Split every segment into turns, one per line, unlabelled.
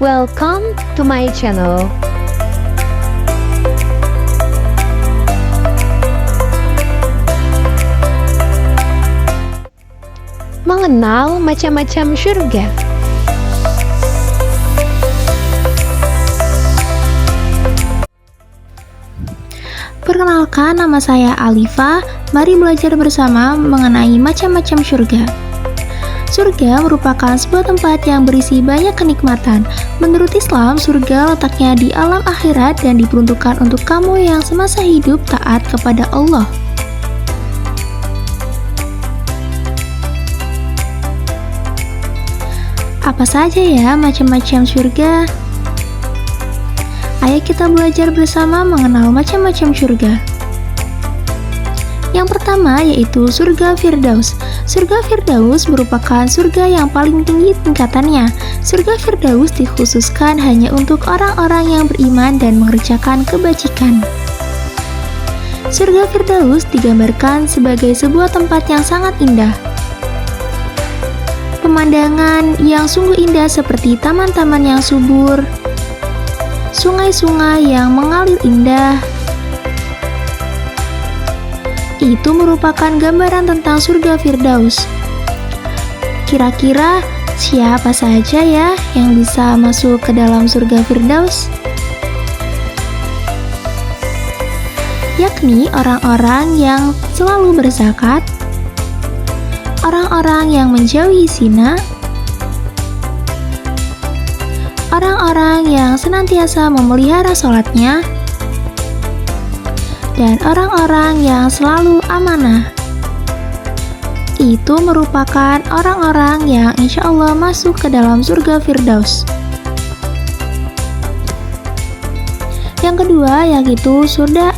Welcome to my channel. Mengenal macam-macam surga.
Perkenalkan, nama saya Alifa. Mari belajar bersama mengenai macam-macam surga. Surga merupakan sebuah tempat yang berisi banyak kenikmatan. Menurut Islam, surga letaknya di alam akhirat dan diperuntukkan untuk kamu yang semasa hidup taat kepada Allah. Apa saja ya macam-macam surga? Ayo kita belajar bersama mengenal macam-macam surga. Yang pertama yaitu surga Firdaus. Surga Firdaus merupakan surga yang paling tinggi tingkatannya. Surga Firdaus dikhususkan hanya untuk orang-orang yang beriman dan mengerjakan kebajikan. Surga Firdaus digambarkan sebagai sebuah tempat yang sangat indah. Pemandangan yang sungguh indah seperti taman-taman yang subur, sungai-sungai yang mengalir indah. Itu merupakan gambaran tentang surga Firdaus. Kira-kira siapa saja ya yang bisa masuk ke dalam surga Firdaus? Yakni orang-orang yang selalu berzakat, orang-orang yang menjauhi zina, orang-orang yang senantiasa memelihara sholatnya, dan orang-orang yang selalu amanah. Itu merupakan orang-orang yang insya Allah masuk ke dalam surga Firdaus. Yang kedua yaitu surga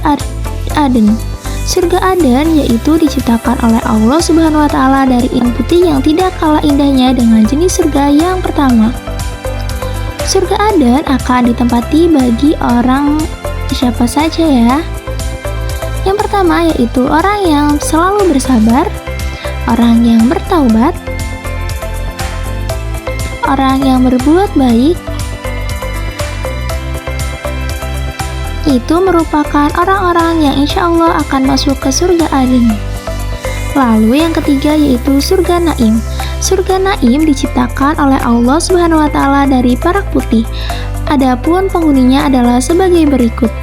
Aden. Surga Aden yaitu diciptakan oleh Allah Subhanahu wa Ta'ala dari intan putih yang tidak kalah indahnya dengan jenis surga yang pertama. Surga Aden akan ditempati bagi orang siapa saja ya? Yang pertama yaitu orang yang selalu bersabar, orang yang bertaubat, orang yang berbuat baik. Itu merupakan orang-orang yang insya Allah akan masuk ke surga Aden. Lalu yang ketiga yaitu surga Naim. Surga Naim diciptakan oleh Allah Subhanahu wa Ta'ala dari perak putih. Adapun penghuninya adalah sebagai berikut.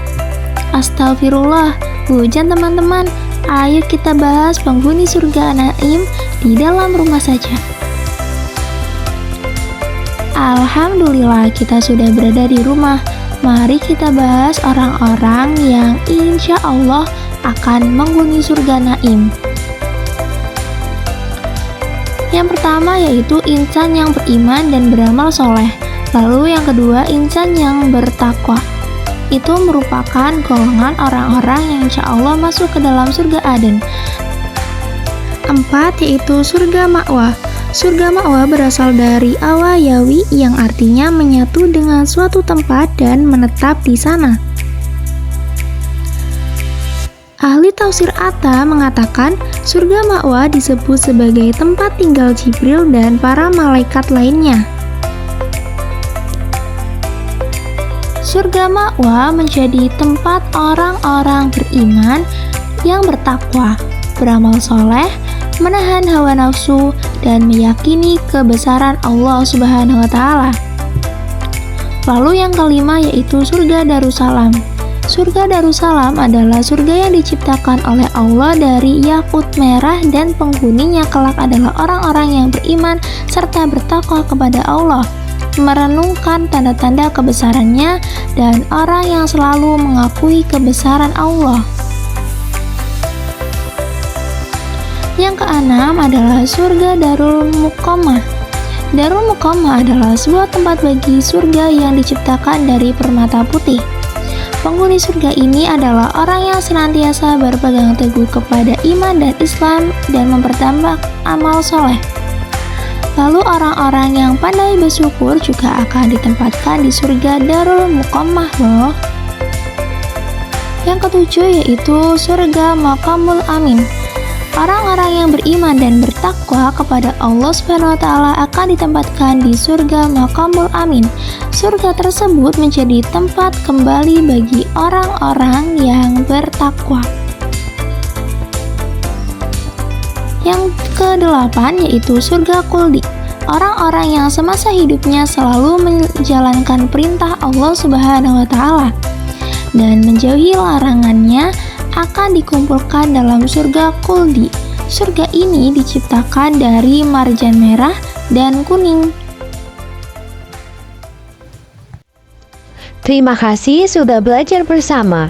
Astagfirullah, hujan teman-teman. Ayo kita bahas penghuni surga Naim di dalam rumah saja. Alhamdulillah kita sudah berada di rumah. Mari kita bahas orang-orang yang insya Allah akan menghuni surga Naim. Yang pertama yaitu insan yang beriman dan beramal soleh. Lalu yang kedua insan yang bertakwa. Itu merupakan golongan orang-orang yang insya Allah masuk ke dalam surga Aden. 4 yaitu surga Ma'wa. Surga Ma'wa berasal dari awayawi yang artinya menyatu dengan suatu tempat dan menetap di sana. Ahli tafsir Atta mengatakan surga Ma'wa disebut sebagai tempat tinggal Jibril dan para malaikat lainnya. Surga Ma'wa menjadi tempat orang-orang beriman yang bertakwa, beramal soleh, menahan hawa nafsu, dan meyakini kebesaran Allah Subhanahu wa Ta'ala. Lalu yang kelima yaitu surga Darussalam. Surga Darussalam adalah surga yang diciptakan oleh Allah dari yakut merah dan penghuninya kelak adalah orang-orang yang beriman serta bertakwa kepada Allah, merenungkan tanda-tanda kebesarannya, dan orang yang selalu mengakui kebesaran Allah. Yang keenam adalah surga Darul Muqamah. Darul Muqamah adalah sebuah tempat bagi surga yang diciptakan dari permata putih. Penghuni surga ini adalah orang yang senantiasa berpegang teguh kepada iman dan Islam dan mempertambah amal soleh. Lalu orang-orang yang pandai bersyukur juga akan ditempatkan di surga Darul Muqamah loh. Yang ketujuh yaitu surga Maqamul Amin. Orang-orang yang beriman dan bertakwa kepada Allah Subhanahu wa taala akan ditempatkan di surga Maqamul Amin. Surga tersebut menjadi tempat kembali bagi orang-orang yang bertakwa. Yang kedelapan yaitu surga Khuldi. Orang-orang yang semasa hidupnya selalu menjalankan perintah Allah Subhanahu wa taala dan menjauhi larangannya akan dikumpulkan dalam surga Khuldi. Surga ini diciptakan dari marjan merah dan kuning.
Terima kasih sudah belajar bersama.